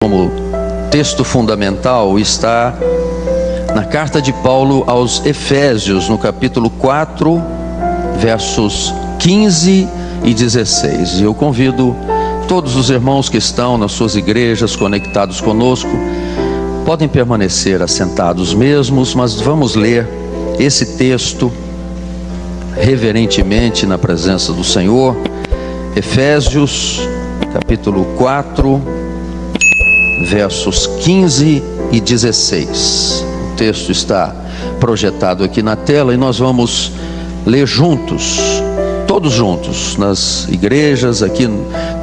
como texto fundamental está na carta de Paulo aos Efésios, no capítulo 4, versos 15 e 16. E eu convido todos os irmãos que estão nas suas igrejas conectados conosco, podem permanecer assentados mesmos, mas vamos ler esse texto reverentemente na presença do Senhor. Efésios, capítulo 4, versos 15 e 16. O texto está projetado aqui na tela e nós vamos ler juntos, todos juntos, nas igrejas, aqui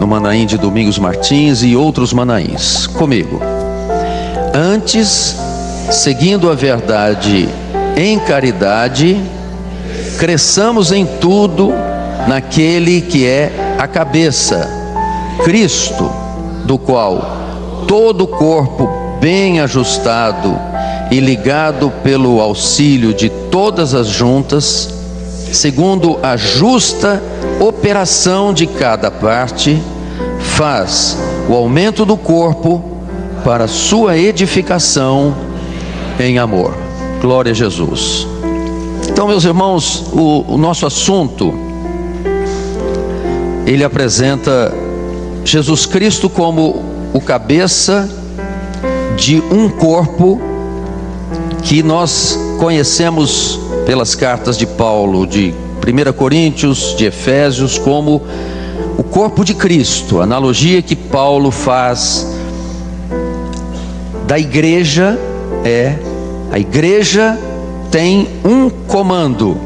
no Manaim de Domingos Martins e outros Manaíns. Comigo. Antes, seguindo a verdade em caridade, cresçamos em tudo naquele que é a cabeça, Cristo, do qual todo o corpo bem ajustado e ligado pelo auxílio de todas as juntas, segundo a justa operação de cada parte, faz o aumento do corpo para sua edificação em amor. Glória a Jesus. Então, meus irmãos, o nosso assunto, ele apresenta Jesus Cristo como o cabeça de um corpo que nós conhecemos pelas cartas de Paulo, de 1 Coríntios, de Efésios, como o corpo de Cristo. A analogia que Paulo faz da igreja a igreja tem um comando.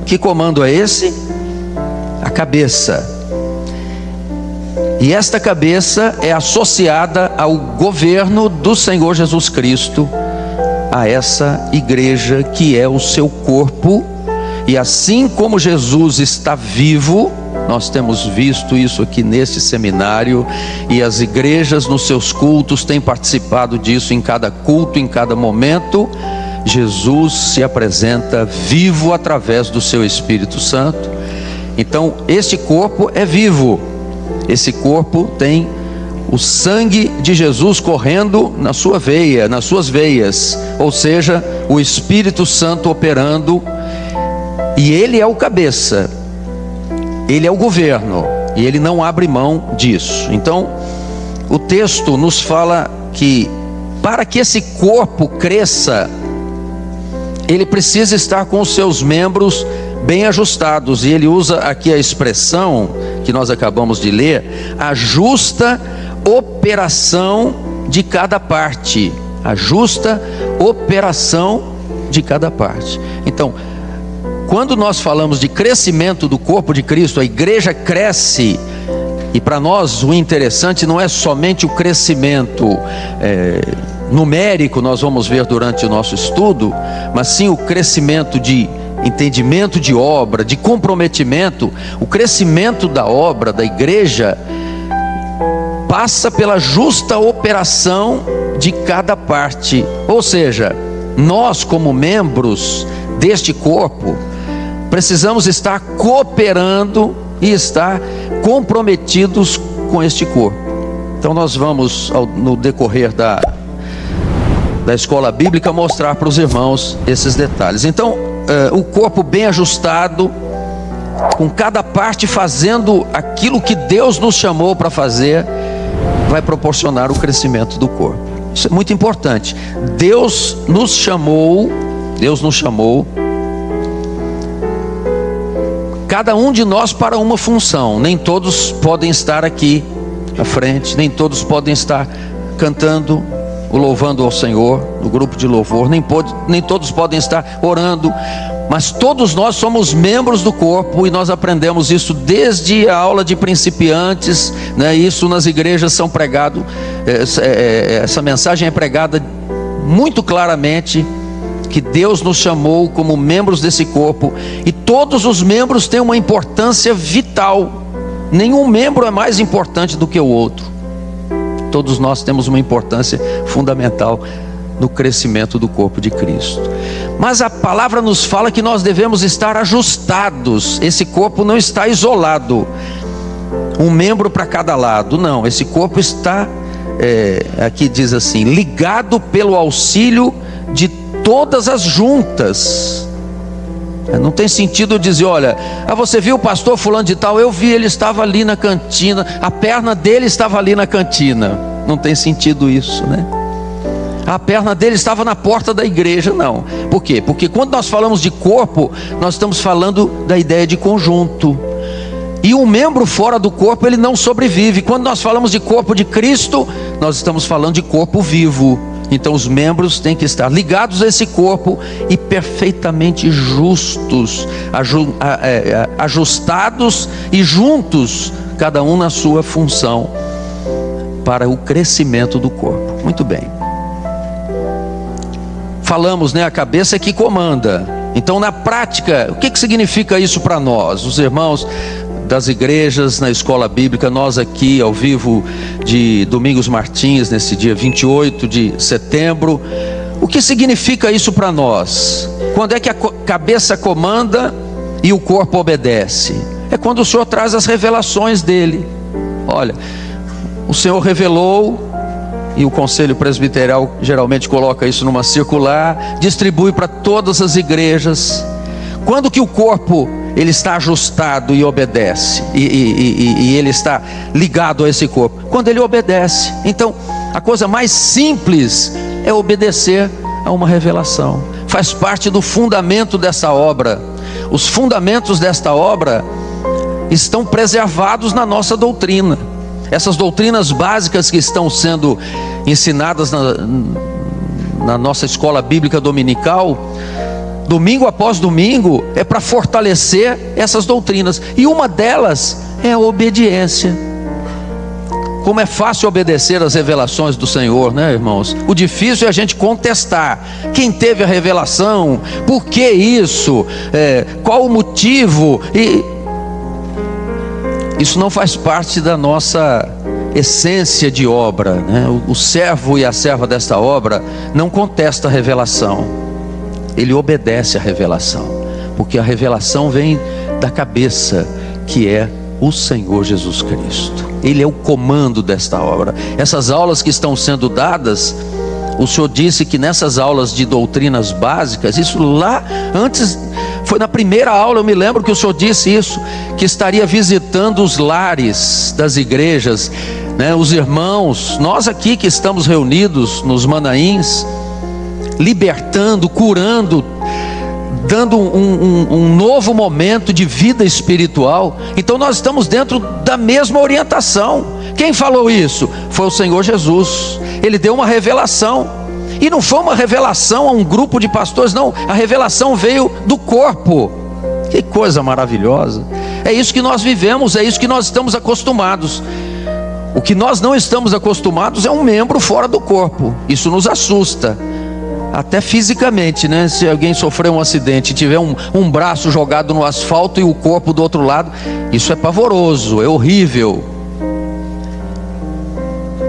Que comando é esse? A cabeça. E esta cabeça é associada ao governo do Senhor Jesus Cristo, a essa igreja que é o seu corpo. E assim como Jesus está vivo, nós temos visto isso aqui nesse seminário, e as igrejas nos seus cultos têm participado disso em cada culto, em cada momento. Jesus se apresenta vivo através do seu Espírito Santo. Então este corpo é vivo. Esse corpo tem o sangue de Jesus correndo na sua veia, nas suas veias, ou seja, o Espírito Santo operando, e ele é o cabeça, ele é o governo, e ele não abre mão disso. Então, o texto nos fala que para que esse corpo cresça, ele precisa estar com os seus membros bem ajustados, e ele usa aqui a expressão que nós acabamos de ler, a justa operação de cada parte. A justa operação de cada parte. Então, quando nós falamos de crescimento do corpo de Cristo, a igreja cresce, e para nós o interessante não é somente o crescimento numérico, nós vamos ver durante o nosso estudo, mas sim o crescimento de entendimento de obra, de comprometimento. O crescimento da obra da igreja passa pela justa operação de cada parte. Ou seja, nós como membros deste corpo precisamos estar cooperando e estar comprometidos com este corpo. Então nós vamos, no decorrer da escola bíblica, mostrar para os irmãos esses detalhes. Então, o corpo bem ajustado, com cada parte fazendo aquilo que Deus nos chamou para fazer, vai proporcionar o crescimento do corpo. Isso é muito importante. Deus nos chamou, cada um de nós para uma função. Nem todos podem estar aqui à frente, nem todos podem estar cantando, louvando ao Senhor, no grupo de louvor, nem todos podem estar orando, mas todos nós somos membros do corpo, e nós aprendemos isso desde a aula de principiantes, né? Isso nas igrejas são pregado, essa mensagem é pregada muito claramente, que Deus nos chamou como membros desse corpo, e todos os membros têm uma importância vital. Nenhum membro é mais importante do que o outro. Todos nós temos uma importância fundamental no crescimento do corpo de Cristo. Mas a palavra nos fala que nós devemos estar ajustados. Esse corpo não está isolado, um membro para cada lado. Não, esse corpo está aqui diz assim: ligado pelo auxílio de todas as juntas. Não tem sentido dizer, olha, você viu o pastor fulano de tal? Eu vi, ele estava ali na cantina, a perna dele estava ali na cantina. Não tem sentido isso, né? A perna dele estava na porta da igreja, não. Por quê? Porque quando nós falamos de corpo, nós estamos falando da ideia de conjunto. E um membro fora do corpo, ele não sobrevive. Quando nós falamos de corpo de Cristo, nós estamos falando de corpo vivo. Então os membros têm que estar ligados a esse corpo e perfeitamente justos, ajustados e juntos, cada um na sua função, para o crescimento do corpo. Muito bem. Falamos, né? A cabeça é que comanda. Então, na prática, o que significa isso para nós? Os irmãos das igrejas, na escola bíblica, nós aqui ao vivo de Domingos Martins, nesse dia 28 de setembro. O que significa isso para nós? Quando é que a cabeça comanda e o corpo obedece? É quando o Senhor traz as revelações dele. Olha, o Senhor revelou, e o conselho presbiterial geralmente coloca isso numa circular, distribui para todas as igrejas. Quando que o corpo ele está ajustado e obedece, e ele está ligado a esse corpo? Quando ele obedece. Então, a coisa mais simples é obedecer a uma revelação. Faz parte do fundamento dessa obra. Os fundamentos desta obra estão preservados na nossa doutrina. Essas doutrinas básicas que estão sendo ensinadas na nossa escola bíblica dominical, domingo após domingo, é para fortalecer essas doutrinas. E uma delas é a obediência. Como é fácil obedecer às revelações do Senhor, né, irmãos? O difícil é a gente contestar. Quem teve a revelação? Por que isso? Qual o motivo? Isso não faz parte da nossa essência de obra, né? O servo e a serva desta obra não contesta a revelação. Ele obedece a revelação, porque a revelação vem da cabeça, que é o Senhor Jesus Cristo. Ele é o comando desta obra. Essas aulas que estão sendo dadas, o Senhor disse que nessas aulas de doutrinas básicas, isso lá antes, foi na primeira aula, eu me lembro que o Senhor disse isso, que estaria visitando os lares das igrejas, né? Os irmãos, nós aqui que estamos reunidos nos Manaíns, libertando, curando, dando um novo momento de vida espiritual. Então nós estamos dentro da mesma orientação. Quem falou isso? Foi o Senhor Jesus. Ele deu uma revelação, e não foi uma revelação a um grupo de pastores, não. A revelação veio do corpo. Que coisa maravilhosa. É isso que nós vivemos, é isso que nós estamos acostumados. O que nós não estamos acostumados é um membro fora do corpo. Isso nos assusta, até fisicamente, né? Se alguém sofrer um acidente e tiver um braço jogado no asfalto e o corpo do outro lado, isso é pavoroso, é horrível.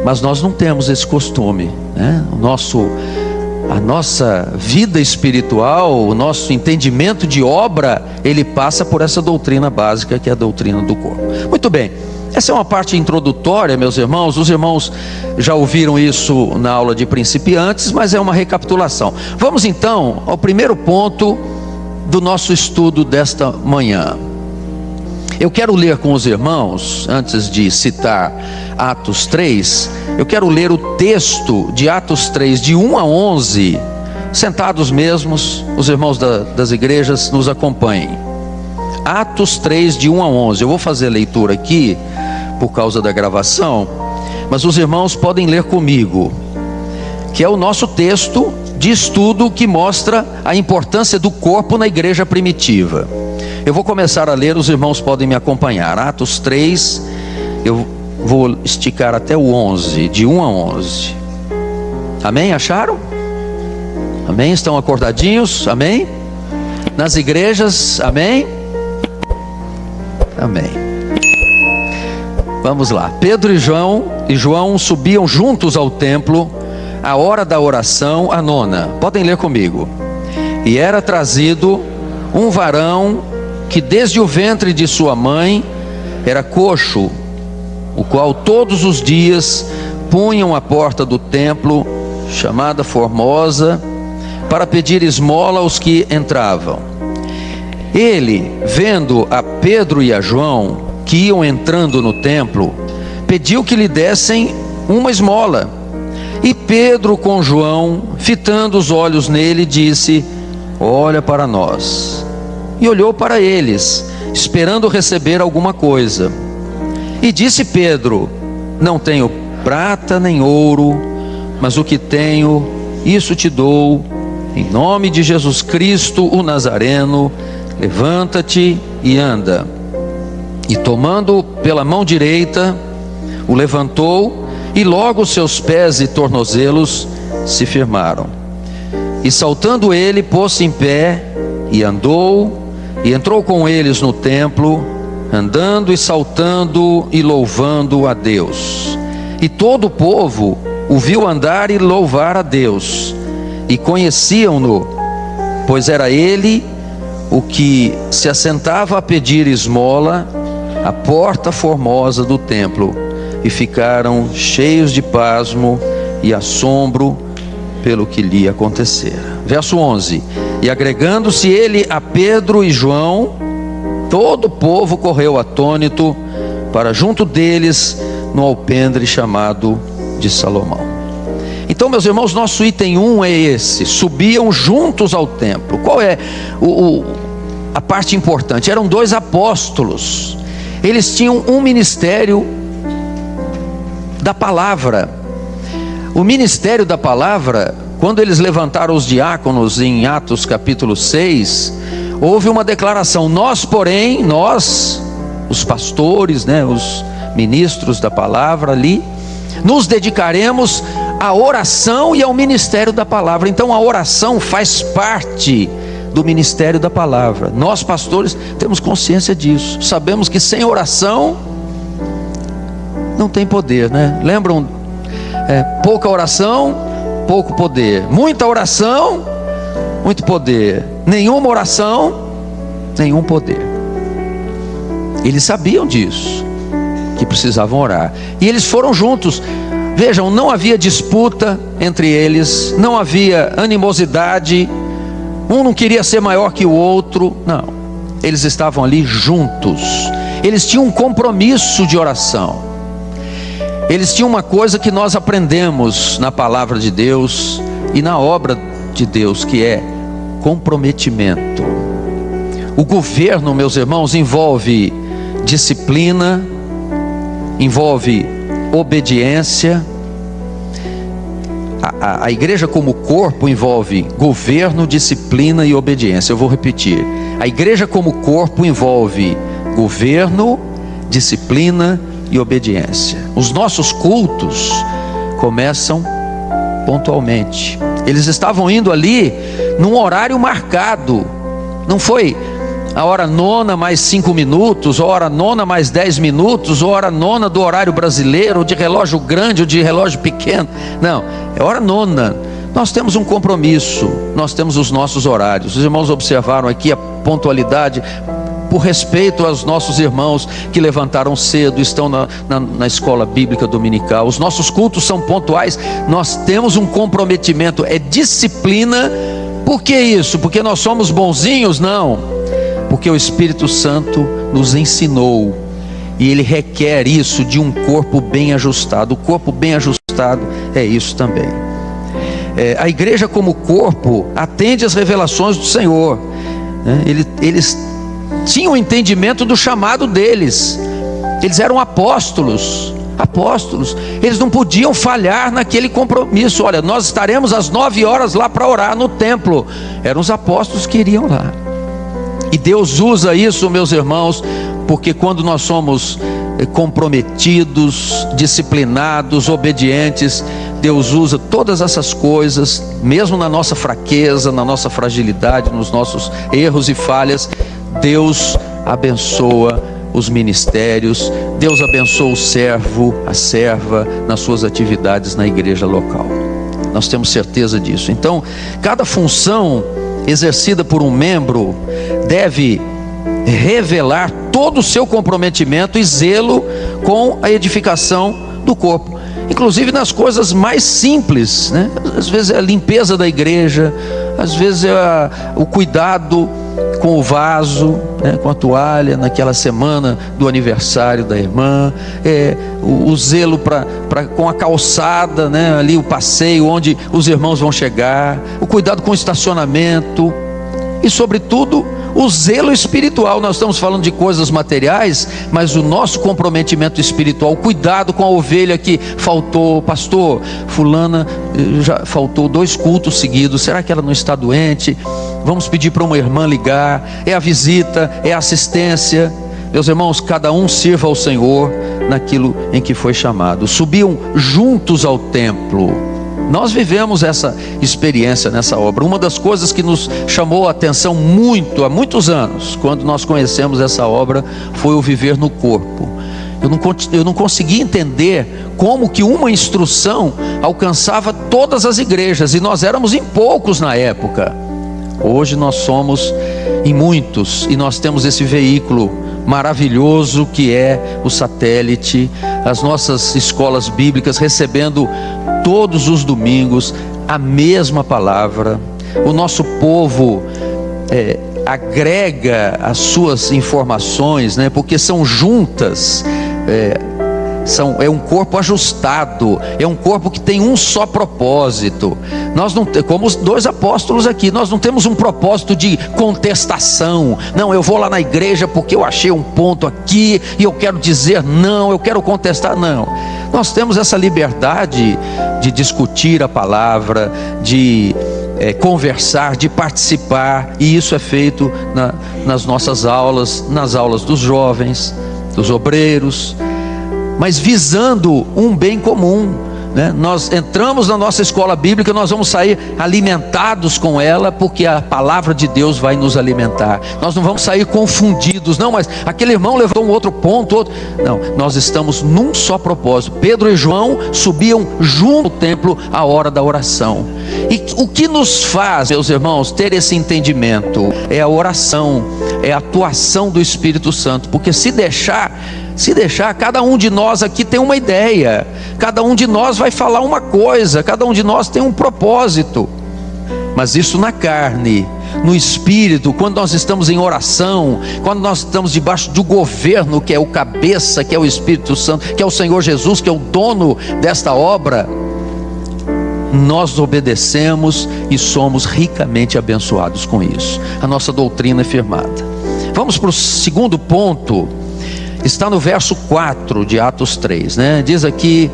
Mas nós não temos esse costume, né? A nossa vida espiritual, o nosso entendimento de obra, ele passa por essa doutrina básica, que é a doutrina do corpo. Muito bem, essa é uma parte introdutória, meus irmãos. Os irmãos já ouviram isso na aula de principiantes, mas é uma recapitulação. Vamos então ao primeiro ponto do nosso estudo desta manhã. Eu quero ler com os irmãos, antes de citar Atos 3, eu quero ler o texto de Atos 3, de 1 a 11, sentados mesmos, os irmãos das igrejas nos acompanhem. Atos 3, de 1 a 11, eu vou fazer a leitura aqui, por causa da gravação, mas os irmãos podem ler comigo, que é o nosso texto de estudo que mostra a importância do corpo na igreja primitiva. Eu vou começar a ler, os irmãos podem me acompanhar. Atos 3, eu vou esticar até o 11, de 1 a 11. Amém? Acharam? Amém? Estão acordadinhos? Amém? Nas igrejas? Amém? Amém. Vamos lá. Pedro e João subiam juntos ao templo, à hora da oração, a nona. Podem ler comigo. E era trazido um varão que desde o ventre de sua mãe era coxo, o qual todos os dias punham à porta do templo, chamada Formosa, para pedir esmola aos que entravam. Ele, vendo a Pedro e a João, que iam entrando no templo, pediu que lhe dessem uma esmola. E Pedro, com João, fitando os olhos nele, disse: olha para nós. E olhou para eles, esperando receber alguma coisa. E disse Pedro: não tenho prata nem ouro, mas o que tenho, isso te dou. Em nome de Jesus Cristo, o Nazareno, levanta-te e anda. E tomando-o pela mão direita, o levantou, e logo seus pés e tornozelos se firmaram. E saltando ele, pôs-se em pé, e andou, e entrou com eles no templo, andando e saltando e louvando a Deus. E todo o povo o viu andar e louvar a Deus, e conheciam-no, pois era ele o que se assentava a pedir esmola à porta formosa do templo, e ficaram cheios de pasmo e assombro pelo que lhe acontecera. Verso 11: e agregando-se ele a Pedro e João, todo o povo correu atônito para junto deles no alpendre chamado de Salomão. Então, meus irmãos, nosso item 1 é esse: subiam juntos ao templo. Qual é a parte importante? Eram dois apóstolos, eles tinham um ministério da palavra. O ministério da palavra, quando eles levantaram os diáconos em Atos capítulo 6, houve uma declaração: nós, porém, nós, os pastores, os ministros da palavra ali, nos dedicaremos à oração e ao ministério da palavra. Então a oração faz parte do ministério da palavra. Nós, pastores, temos consciência disso. Sabemos que sem oração não tem poder, Lembram? Pouca oração, pouco poder. Muita oração, muito poder. Nenhuma oração, nenhum poder. Eles sabiam disso, que precisavam orar. E eles foram juntos. Vejam, não havia disputa entre eles, não havia animosidade, um não queria ser maior que o outro, não. Eles estavam ali juntos. Eles tinham um compromisso de oração. Eles tinham uma coisa que nós aprendemos na palavra de Deus e na obra de Deus, que é comprometimento. O governo, meus irmãos, envolve disciplina, envolve obediência. A igreja como corpo envolve governo, disciplina e obediência. Eu vou repetir: a igreja como corpo envolve governo, disciplina e obediência. Os nossos cultos começam pontualmente. Eles estavam indo ali num horário marcado. Não foi a hora nona mais 5 minutos, ou a hora nona mais 10 minutos, ou a hora nona do horário brasileiro, ou de relógio grande, ou de relógio pequeno. Não, é hora nona. Nós temos um compromisso, nós temos os nossos horários. Os irmãos observaram aqui a pontualidade, por respeito aos nossos irmãos que levantaram cedo, estão na escola bíblica dominical. Os nossos cultos são pontuais. Nós temos um comprometimento, é disciplina. Por que isso? Porque nós somos bonzinhos? Não, porque o Espírito Santo nos ensinou, e Ele requer isso de um corpo bem ajustado. O corpo bem ajustado é isso também. A igreja como corpo atende às revelações do Senhor. Eles tinham entendimento do chamado deles. Eles eram apóstolos. Eles não podiam falhar naquele compromisso. Olha, nós estaremos às 9 horas lá para orar no templo. Eram os apóstolos que iriam lá. E Deus usa isso, meus irmãos, porque quando nós somos comprometidos, disciplinados, obedientes, Deus usa todas essas coisas, mesmo na nossa fraqueza, na nossa fragilidade, nos nossos erros e falhas. Deus abençoa os ministérios, Deus abençoa o servo, a serva, nas suas atividades na igreja local. Nós temos certeza disso. Então, cada função exercida por um membro deve revelar todo o seu comprometimento e zelo com a edificação do corpo. inclusive nas coisas mais simples, né? Às vezes é a limpeza da igreja, às vezes é o cuidado com o vaso, né, com a toalha naquela semana do aniversário da irmã, o zelo com a calçada, né, ali o passeio onde os irmãos vão chegar, o cuidado com o estacionamento e, sobretudo, o zelo espiritual. Nós estamos falando de coisas materiais, mas o nosso comprometimento espiritual, o cuidado com a ovelha que faltou. Pastor, fulana já faltou 2 cultos seguidos, será que ela não está doente? Vamos pedir para uma irmã ligar. É a visita, é a assistência. Meus irmãos, cada um sirva ao Senhor naquilo em que foi chamado. Subiam juntos ao templo. Nós vivemos essa experiência nessa obra. Uma das coisas que nos chamou a atenção há muitos anos, quando nós conhecemos essa obra, foi o viver no corpo. Eu não conseguia entender como que uma instrução alcançava todas as igrejas, e nós éramos em poucos na época. Hoje nós somos em muitos, e nós temos esse veículo maravilhoso que é o satélite, as nossas escolas bíblicas recebendo todos os domingos a mesma palavra. O nosso povo agrega as suas informações, né? Porque são juntas, é um corpo ajustado, é um corpo que tem um só propósito. Nós não, como os 2 apóstolos aqui, nós não temos um propósito de contestação. Não, eu vou lá na igreja porque eu achei um ponto aqui e eu quero dizer não, eu quero contestar. Não, nós temos essa liberdade de discutir a palavra, de conversar, de participar, e isso é feito nas nossas aulas, nas aulas dos jovens, dos obreiros, mas visando um bem comum, né? Nós entramos na nossa escola bíblica, nós vamos sair alimentados com ela, porque a palavra de Deus vai nos alimentar. Nós não vamos sair confundidos, não, mas aquele irmão levou um outro ponto, não, nós estamos num só propósito. Pedro e João subiam junto ao templo à hora da oração. E o que nos faz, meus irmãos, ter esse entendimento é a oração, é a atuação do Espírito Santo. Porque se deixar, cada um de nós aqui tem uma ideia, cada um de nós vai falar uma coisa, cada um de nós tem um propósito, mas isso na carne. No Espírito, quando nós estamos em oração, quando nós estamos debaixo do governo que é o cabeça, que é o Espírito Santo, que é o Senhor Jesus, que é o dono desta obra, nós obedecemos e somos ricamente abençoados com isso. A nossa doutrina é firmada. Vamos para o segundo ponto. Está no verso 4 de Atos 3, né? Diz aqui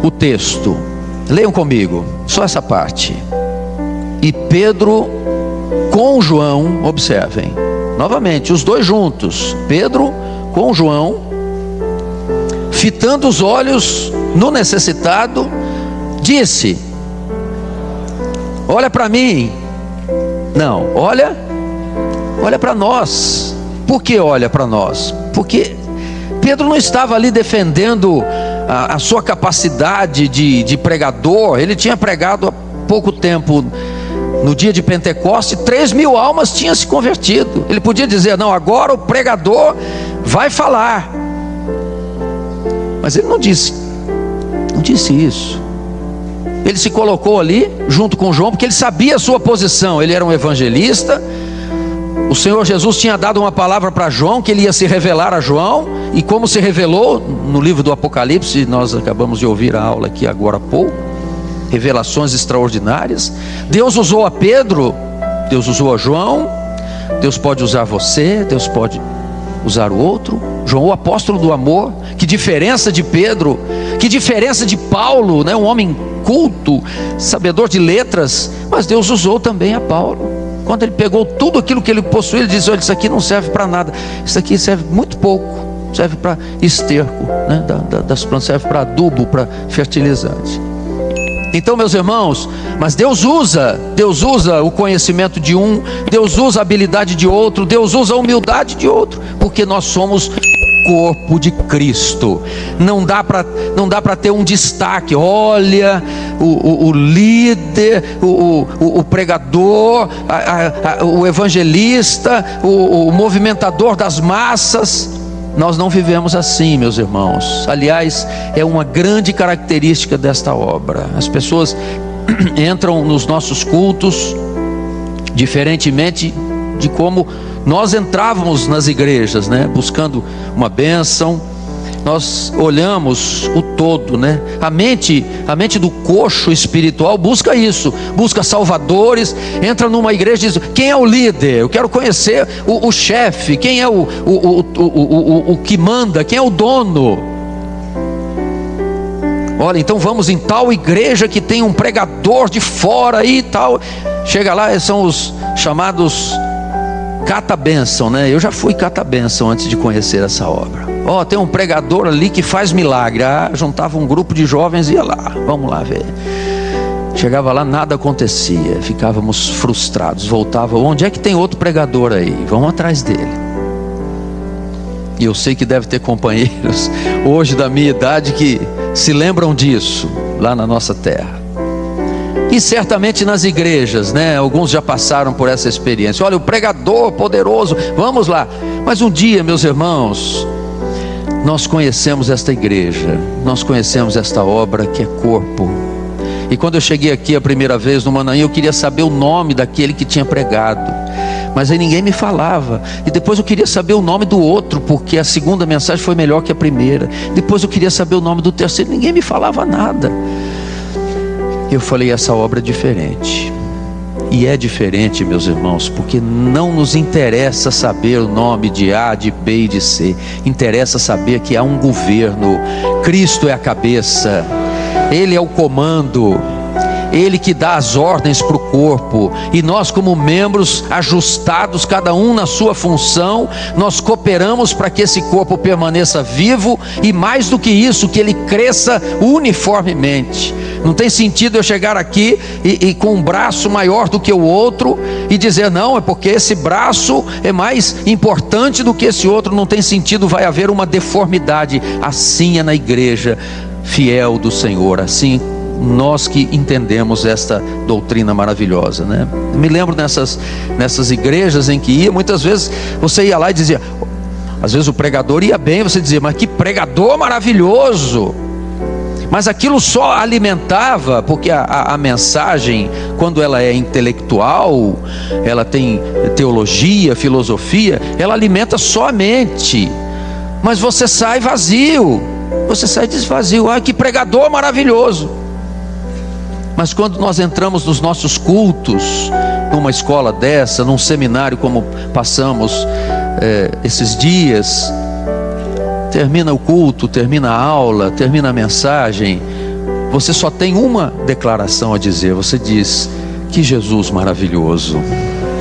o texto, leiam comigo, só essa parte. E Pedro com João, observem, novamente, os 2 juntos, Pedro com João, fitando os olhos no necessitado, disse: olha para mim. Não, olha para nós. Por que olha para nós? Porque Pedro não estava ali defendendo a sua capacidade de pregador. Ele tinha pregado há pouco tempo, no dia de Pentecoste, 3.000 almas tinham se convertido. Ele podia dizer: não, agora o pregador vai falar. Mas ele não disse isso. Ele se colocou ali junto com João, porque ele sabia a sua posição. Ele era um evangelista. O Senhor Jesus tinha dado uma palavra para João, que ele ia se revelar a João, e como se revelou no livro do Apocalipse, nós acabamos de ouvir a aula aqui agora há pouco, revelações extraordinárias. Deus usou a Pedro, Deus usou a João, Deus pode usar você, Deus pode usar o outro. João, o apóstolo do amor. Que diferença de Pedro, que diferença de Paulo, né? Um homem culto, sabedor de letras, mas Deus usou também a Paulo. Quando ele pegou tudo aquilo que ele possuía, ele disse: olha, isso aqui não serve para nada, isso aqui serve muito pouco, serve para esterco, né, das plantas, serve para adubo, para fertilizante. Então, meus irmãos, mas Deus usa o conhecimento de um, Deus usa a habilidade de outro, Deus usa a humildade de outro, porque nós somos corpo de Cristo. Não dá para ter um destaque. Olha, o líder, o pregador, o evangelista, o movimentador das massas. Nós não vivemos assim, meus irmãos. Aliás, é uma grande característica desta obra. As pessoas entram nos nossos cultos diferentemente de como nós entrávamos nas igrejas, né? Buscando uma bênção. Nós olhamos o todo, né? A mente do coxo espiritual busca isso, busca salvadores. Entra numa igreja e diz: quem é o líder? Eu quero conhecer o chefe. Quem é o que manda? Quem é o dono? Olha, então vamos em tal igreja que tem um pregador de fora e tal. Chega lá, são os chamados cata-bênção, né? Eu já fui cata-bênção antes de conhecer essa obra. Tem um pregador ali que faz milagre. Juntava um grupo de jovens e ia lá, vamos lá ver. Chegava lá, nada acontecia, ficávamos frustrados. Voltava: onde é que tem outro pregador aí? Vamos atrás dele. E eu sei que deve ter companheiros hoje da minha idade que se lembram disso lá na nossa terra. E certamente nas igrejas, né? Alguns já passaram por essa experiência. Olha, o pregador poderoso, vamos lá. Mas um dia, meus irmãos, nós conhecemos esta igreja, nós conhecemos esta obra que é corpo. E quando eu cheguei aqui a primeira vez no Manaim, eu queria saber o nome daquele que tinha pregado, mas aí ninguém me falava. E depois eu queria saber o nome do outro, porque a segunda mensagem foi melhor que a primeira. Depois eu queria saber o nome do terceiro, ninguém me falava nada. Eu falei: essa obra é diferente. E é diferente, meus irmãos, porque não nos interessa saber o nome de A, de B e de C. Interessa saber que há um governo. Cristo é a cabeça, Ele é o comando, Ele que dá as ordens para o corpo. E nós, como membros ajustados, cada um na sua função, nós cooperamos para que esse corpo permaneça vivo. E mais do que isso, que ele cresça uniformemente. Não tem sentido eu chegar aqui e com um braço maior do que o outro e dizer: não, é porque esse braço é mais importante do que esse outro. Não tem sentido, vai haver uma deformidade. Assim é na igreja fiel do Senhor. Assim nós que entendemos esta doutrina maravilhosa, né? Eu me lembro nessas igrejas em que ia, muitas vezes você ia lá e dizia, às vezes o pregador ia bem, você dizia: mas que pregador maravilhoso! Mas aquilo só alimentava, porque a mensagem, quando ela é intelectual, ela tem teologia, filosofia, ela alimenta só a mente. Mas você sai vazio, você sai desvazio. Que pregador maravilhoso! Mas quando nós entramos nos nossos cultos, numa escola dessa, num seminário como passamos esses dias, termina o culto, termina a aula, termina a mensagem, você só tem uma declaração a dizer. Você diz: que Jesus maravilhoso!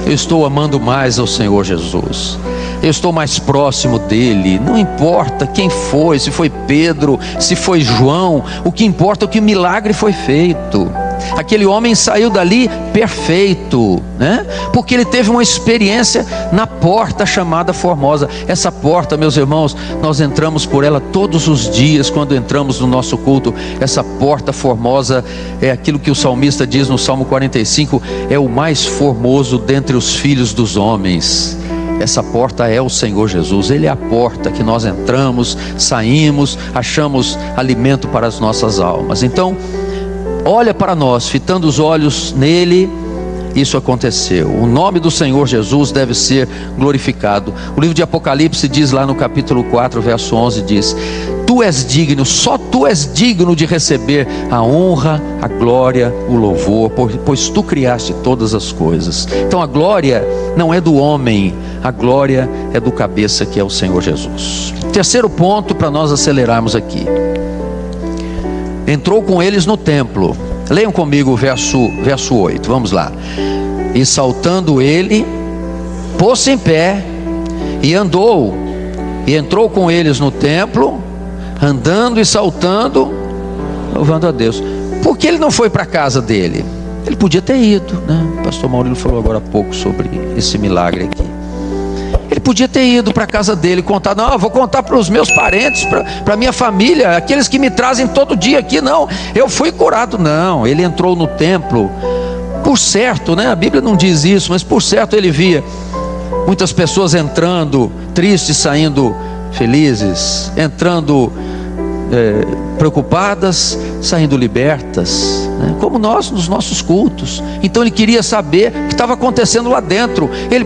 Eu estou amando mais ao Senhor Jesus, eu estou mais próximo dele. Não importa quem foi, se foi Pedro, se foi João, o que importa é que o milagre foi feito. Aquele homem saiu dali perfeito, né? Porque ele teve uma experiência na porta chamada Formosa. Essa porta, meus irmãos, nós entramos por ela todos os dias quando entramos no nosso culto. Essa porta formosa é aquilo que o salmista diz no Salmo 45: é o mais formoso dentre os filhos dos homens. Essa porta é o Senhor Jesus. Ele é a porta que nós entramos, saímos, achamos alimento para as nossas almas. Então, olha para nós, fitando os olhos nele. Isso aconteceu. O nome do Senhor Jesus deve ser glorificado. O livro de Apocalipse diz lá no capítulo 4, verso 11, diz: tu és digno, só tu és digno de receber a honra, a glória, o louvor, pois tu criaste todas as coisas. Então a glória não é do homem, a glória é do cabeça, que é o Senhor Jesus. Terceiro ponto para nós acelerarmos aqui: entrou com eles no templo. Leiam comigo o verso 8, vamos lá. E saltando ele, pôs-se em pé e andou, e entrou com eles no templo, andando e saltando, louvando a Deus. Por que ele não foi para a casa dele? Ele podia ter ido, né? O pastor Maurílio falou agora há pouco sobre esse milagre aqui. Ele podia ter ido para a casa dele, contar: não, eu vou contar para os meus parentes, para a minha família, aqueles que me trazem todo dia aqui. Não, eu fui curado. Não, ele entrou no templo. Por certo, né? A Bíblia não diz isso, mas por certo ele via muitas pessoas entrando tristes, saindo felizes, entrando preocupadas, saindo libertas, né? Como nós nos nossos cultos. Então ele queria saber o que estava acontecendo lá dentro. Ele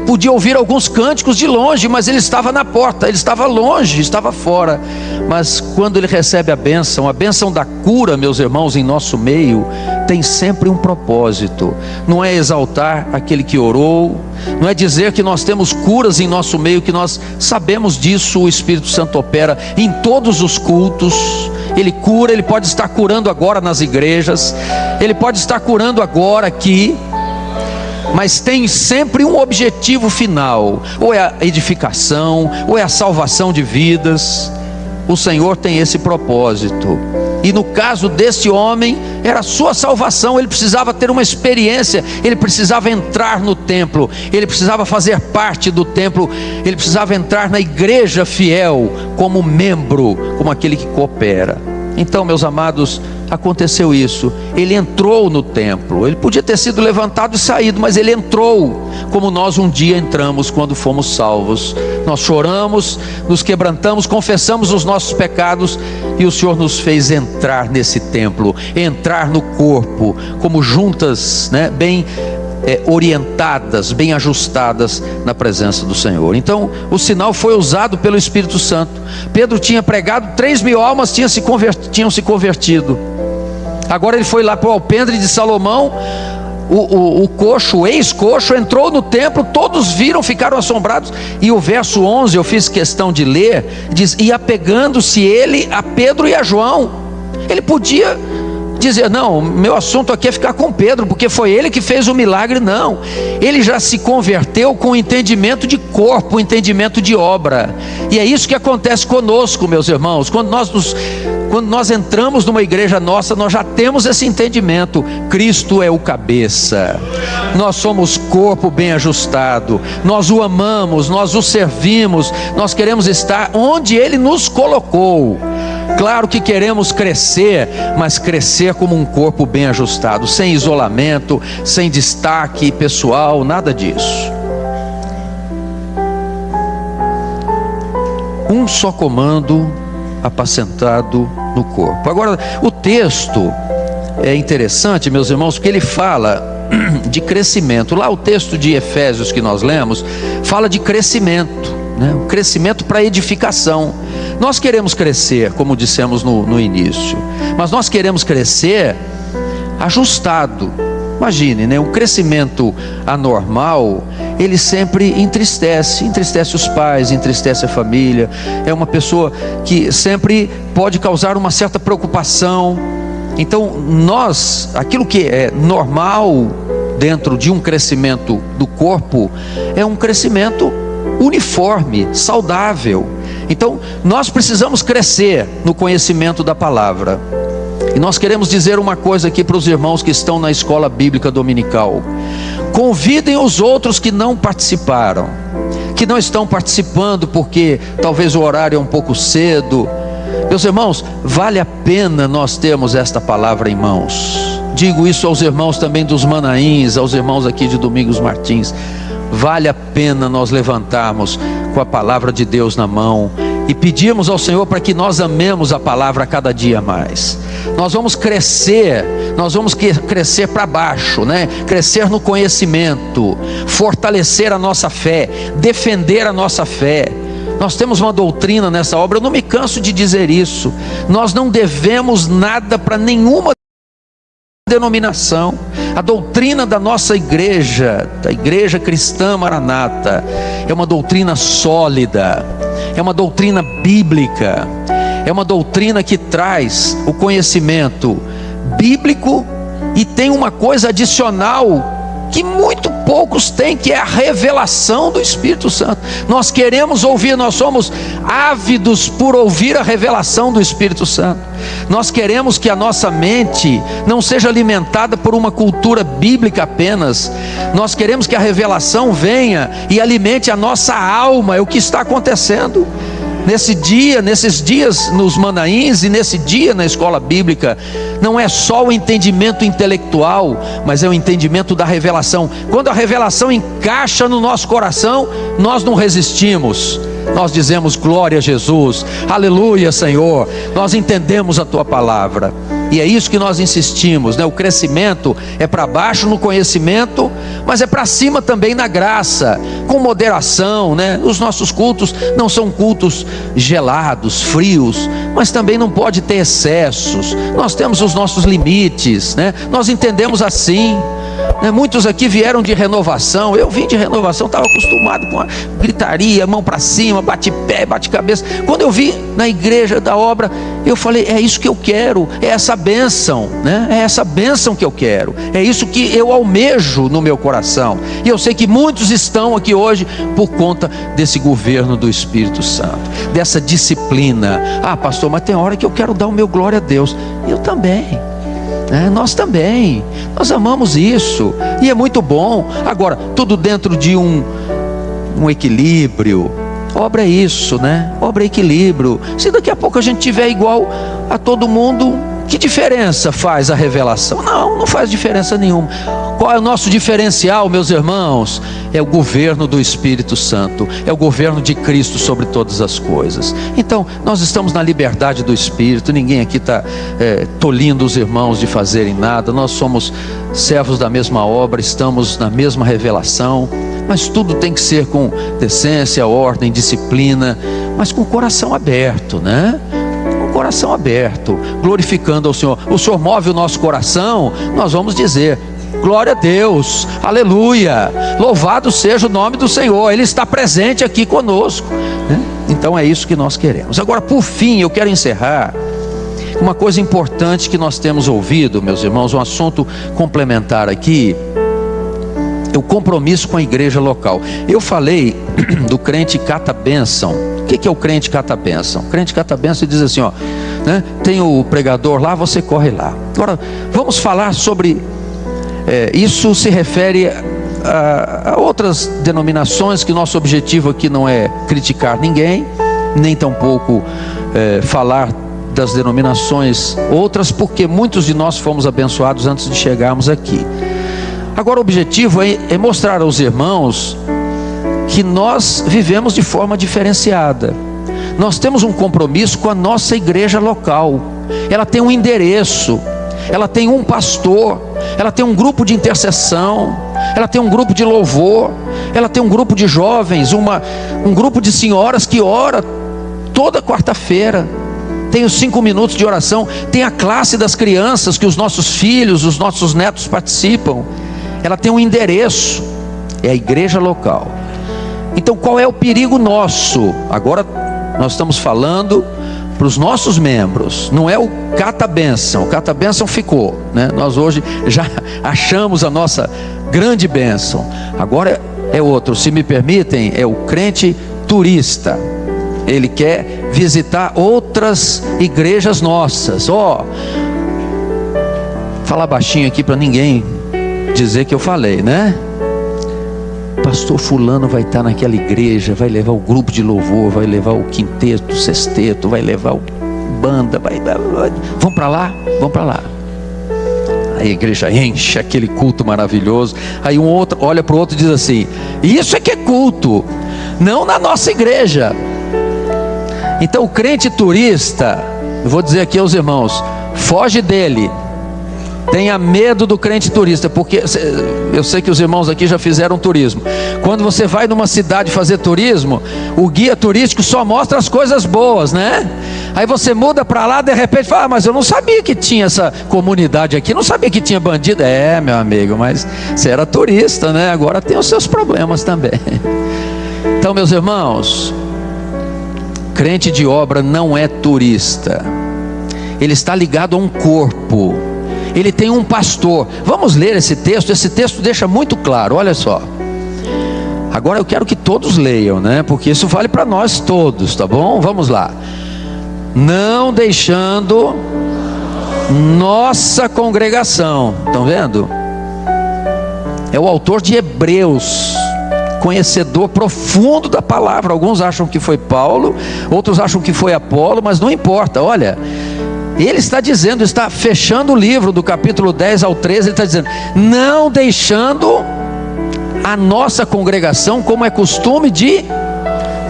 podia ouvir alguns cânticos de longe, mas ele estava na porta, ele estava longe, estava fora. Mas quando ele recebe a bênção da cura, meus irmãos, em nosso meio, tem sempre um propósito. Não é exaltar aquele que orou, não é dizer que nós temos curas em nosso meio, que nós sabemos disso. O Espírito Santo opera em todos os cultos. Ele cura, ele pode estar curando agora nas igrejas, ele pode estar curando agora aqui, mas tem sempre um objetivo final, ou é a edificação, ou é a salvação de vidas. O Senhor tem esse propósito. E no caso desse homem, era a sua salvação. Ele precisava ter uma experiência, ele precisava entrar no templo, ele precisava fazer parte do templo, ele precisava entrar na igreja fiel, como membro, como aquele que coopera. Então, meus amados, aconteceu isso. Ele entrou no templo. Ele podia ter sido levantado e saído, mas ele entrou, como nós um dia entramos quando fomos salvos. Nós choramos, nos quebrantamos, confessamos os nossos pecados, e o Senhor nos fez entrar nesse templo, entrar no corpo, como juntas, né, bem orientadas, bem ajustadas na presença do Senhor. Então o sinal foi usado pelo Espírito Santo. Pedro tinha pregado, 3.000 almas tinham se convertido. Agora ele foi lá para o alpendre de Salomão. O coxo, o ex-coxo, entrou no templo, todos viram, ficaram assombrados. E o verso 11, eu fiz questão de ler, diz: e apegando-se ele a Pedro e a João. Ele podia dizer: não, meu assunto aqui é ficar com Pedro, porque foi ele que fez o milagre. Não, ele já se converteu com entendimento de corpo, entendimento de obra. E é isso que acontece conosco, meus irmãos. Quando nós entramos numa igreja nossa, nós já temos esse entendimento. Cristo é o cabeça, nós somos corpo bem ajustado, nós o amamos, nós o servimos, nós queremos estar onde Ele nos colocou. Claro que queremos crescer, mas crescer como um corpo bem ajustado, sem isolamento, sem destaque pessoal, nada disso. Um só comando, apacentado no corpo. Agora, o texto é interessante, meus irmãos, porque ele fala de crescimento. Lá o texto de Efésios que nós lemos fala de crescimento, né? O crescimento para edificação. Nós queremos crescer, como dissemos no início, mas nós queremos crescer ajustado. Imagine, né? Um crescimento anormal, ele sempre entristece os pais, entristece a família. É uma pessoa que sempre pode causar uma certa preocupação. Então aquilo que é normal dentro de um crescimento do corpo, é um crescimento uniforme, saudável. Então nós precisamos crescer no conhecimento da palavra. E nós queremos dizer uma coisa aqui para os irmãos que estão na escola bíblica dominical: convidem os outros que não participaram, que não estão participando porque talvez o horário é um pouco cedo. Meus irmãos, vale a pena nós termos esta palavra em mãos. Digo isso aos irmãos também dos Manaíns, aos irmãos aqui de Domingos Martins. Vale a pena nós levantarmos com a palavra de Deus na mão e pedirmos ao Senhor para que nós amemos a palavra a cada dia mais. Nós vamos crescer para baixo, né? Crescer no conhecimento, fortalecer a nossa fé, defender a nossa fé. Nós temos uma doutrina nessa obra, eu não me canso de dizer isso: nós não devemos nada para nenhuma denominação. A doutrina da nossa igreja, da Igreja Cristã Maranata, é uma doutrina sólida, é uma doutrina bíblica, é uma doutrina que traz o conhecimento bíblico e tem uma coisa adicional que muito poucos têm, que é a revelação do Espírito Santo. Nós queremos ouvir, nós somos ávidos por ouvir a revelação do Espírito Santo. Nós queremos que a nossa mente não seja alimentada por uma cultura bíblica apenas. Nós queremos que a revelação venha e alimente a nossa alma. É o que está acontecendo nesses dias nos Manaíns e nesse dia na escola bíblica. Não é só o entendimento intelectual, mas é o entendimento da revelação. Quando a revelação encaixa no nosso coração, nós não resistimos. nós dizemos glória a Jesus, aleluia, Senhor. Nós entendemos a tua palavra, e é isso que nós insistimos, né? O crescimento é para baixo no conhecimento, mas é para cima também na graça, com moderação, né? Os nossos cultos não são cultos gelados, frios, mas também não pode ter excessos. Nós temos os nossos limites, né? Nós entendemos assim, né? Muitos aqui vieram de renovação. Eu vim de renovação, estava acostumado com a gritaria, mão para cima, bate pé, bate cabeça. Quando eu vim na igreja da obra, eu falei, é isso que eu quero, é essa bênção, né? É essa bênção que eu quero, é isso que eu almejo no meu coração. E eu sei que muitos estão aqui hoje por conta desse governo do Espírito Santo, dessa disciplina. Ah, pastor, mas tem hora que eu quero dar o meu glória a Deus. Eu também, nós também, nós amamos isso, e é muito bom. Agora, tudo dentro de um equilíbrio. Obra é isso, né? Obra é equilíbrio. Se daqui a pouco a gente tiver igual a todo mundo, que diferença faz a revelação? Não faz diferença nenhuma. Qual é o nosso diferencial, meus irmãos? É o governo do Espírito Santo, é o governo de Cristo sobre todas as coisas. Então, nós estamos na liberdade do Espírito. Ninguém aqui está tolindo os irmãos de fazerem nada. Nós somos servos da mesma obra, estamos na mesma revelação. Mas tudo tem que ser com decência, ordem, disciplina, mas com o coração aberto, né? Com o coração aberto, glorificando ao Senhor. O Senhor move o nosso coração, nós vamos dizer, glória a Deus, aleluia, louvado seja o nome do Senhor, Ele está presente aqui conosco, né? Então é isso que nós queremos. Agora, por fim, eu quero encerrar uma coisa importante que nós temos ouvido, meus irmãos, um assunto complementar aqui. O compromisso com a igreja local. Eu falei do crente cata-bênção. O que é o crente cata-bênção? O crente cata-bênção diz assim, né? Tem o pregador lá, você corre lá. Agora, vamos falar sobre, isso se refere a outras denominações, que nosso objetivo aqui não é criticar ninguém, nem tampouco falar das denominações outras, porque muitos de nós fomos abençoados antes de chegarmos aqui. Agora, o objetivo é mostrar aos irmãos que nós vivemos de forma diferenciada. Nós temos um compromisso com a nossa igreja local. Ela tem um endereço, ela tem um pastor, ela tem um grupo de intercessão, ela tem um grupo de louvor, ela tem um grupo de jovens, um grupo de senhoras que ora toda quarta-feira. Tem os 5 minutos de oração, tem a classe das crianças que os nossos filhos, os nossos netos participam. Ela tem um endereço, é a igreja local. Então, qual é o perigo nosso? Agora nós estamos falando para os nossos membros, não é o cata-bênção. O cata-bênção ficou, né? Nós hoje já achamos a nossa grande bênção. Agora é outro, se me permitem, é o crente turista. Ele quer visitar outras igrejas nossas. Falar baixinho aqui para ninguém dizer que eu falei, né? Pastor fulano vai estar naquela igreja, vai levar o grupo de louvor, vai levar o quinteto, o sexteto, vai levar o banda, vamos para lá, vamos para lá. A igreja enche aquele culto maravilhoso. Aí um outro olha para o outro e diz assim, isso é que é culto, não na nossa igreja. Então o crente turista, eu vou dizer aqui aos irmãos, foge dele. Tenha medo do crente turista, porque eu sei que os irmãos aqui já fizeram turismo. Quando você vai numa cidade fazer turismo, o guia turístico só mostra as coisas boas, né? Aí você muda para lá, de repente fala, mas eu não sabia que tinha essa comunidade aqui, não sabia que tinha bandido. Meu amigo, mas você era turista, né? Agora tem os seus problemas também. Então, meus irmãos, crente de obra não é turista. Ele está ligado a um corpo. Ele tem um pastor. Vamos ler esse texto deixa muito claro, olha só. Agora eu quero que todos leiam, né? Porque isso vale para nós todos, tá bom? Vamos lá. Não deixando nossa congregação. Estão vendo? É o autor de Hebreus, conhecedor profundo da palavra. Alguns acham que foi Paulo, outros acham que foi Apolo, mas não importa, olha. Ele está dizendo, está fechando o livro do capítulo 10 ao 13, ele está dizendo, não deixando a nossa congregação, como é costume de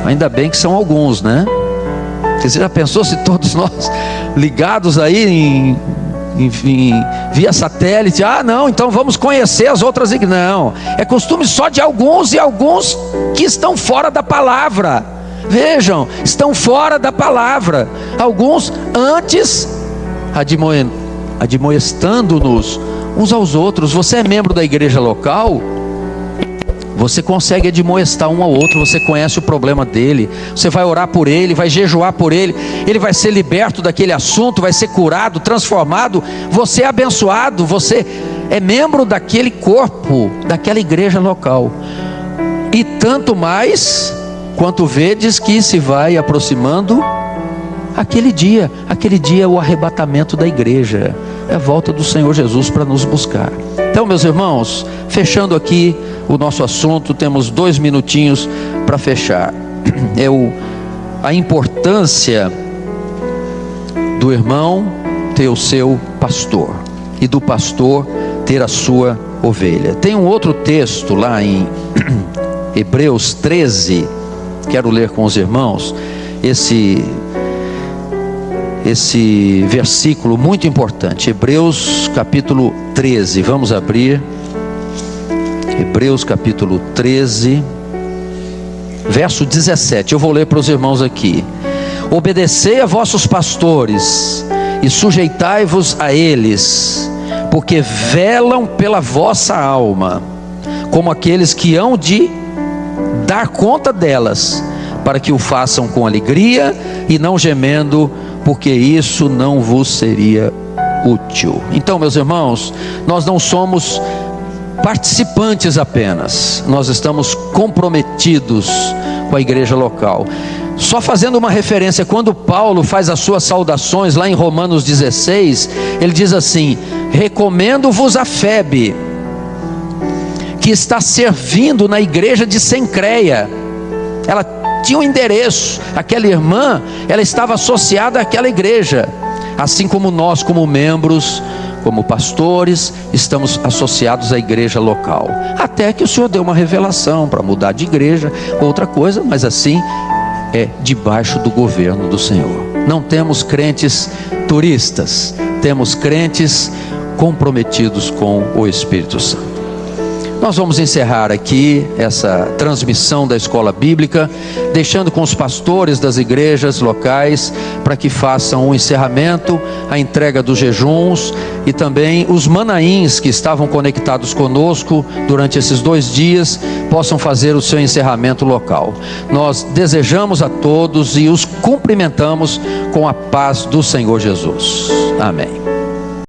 Ainda bem que são alguns, né? Você já pensou se todos nós ligados aí via satélite? Ah, não, então vamos conhecer as outras igrejas. Não, é costume só de alguns, e alguns que estão fora da palavra. Vejam, estão fora da palavra. Alguns antes admoestando-nos uns aos outros. Você é membro da igreja local, você consegue admoestar um ao outro. Você conhece o problema dele, você vai orar por ele, vai jejuar por ele, ele vai ser liberto daquele assunto, vai ser curado, transformado. Você é abençoado, você é membro daquele corpo, daquela igreja local. E tanto mais quanto vedes que se vai aproximando aquele dia é o arrebatamento da igreja, é a volta do Senhor Jesus para nos buscar. Então, meus irmãos, fechando aqui o nosso assunto, temos 2 minutinhos para fechar. A importância do irmão ter o seu pastor, e do pastor ter a sua ovelha. Tem um outro texto lá em Hebreus 13, quero ler com os irmãos esse versículo muito importante. Hebreus capítulo 13, vamos abrir. Hebreus capítulo 13, verso 17, eu vou ler para os irmãos aqui. Obedecei a vossos pastores e sujeitai-vos a eles, porque velam pela vossa alma, como aqueles que hão de dar conta delas, para que o façam com alegria e não gemendo, porque isso não vos seria útil. Então, meus irmãos, nós não somos participantes apenas, nós estamos comprometidos com a igreja local. Só fazendo uma referência, quando Paulo faz as suas saudações lá em Romanos 16, ele diz assim: recomendo-vos a Febe, que está servindo na igreja de Sencreia. Ela tinha um endereço, aquela irmã, ela estava associada àquela igreja, assim como nós, como membros, como pastores, estamos associados à igreja local, até que o Senhor deu uma revelação para mudar de igreja, outra coisa, mas assim é debaixo do governo do Senhor. Não temos crentes turistas, temos crentes comprometidos com o Espírito Santo. Nós vamos encerrar aqui essa transmissão da escola bíblica, deixando com os pastores das igrejas locais, para que façam o encerramento, a entrega dos jejuns, e também os manaíns que estavam conectados conosco durante esses 2 dias, possam fazer o seu encerramento local. Nós desejamos a todos e os cumprimentamos com a paz do Senhor Jesus. Amém.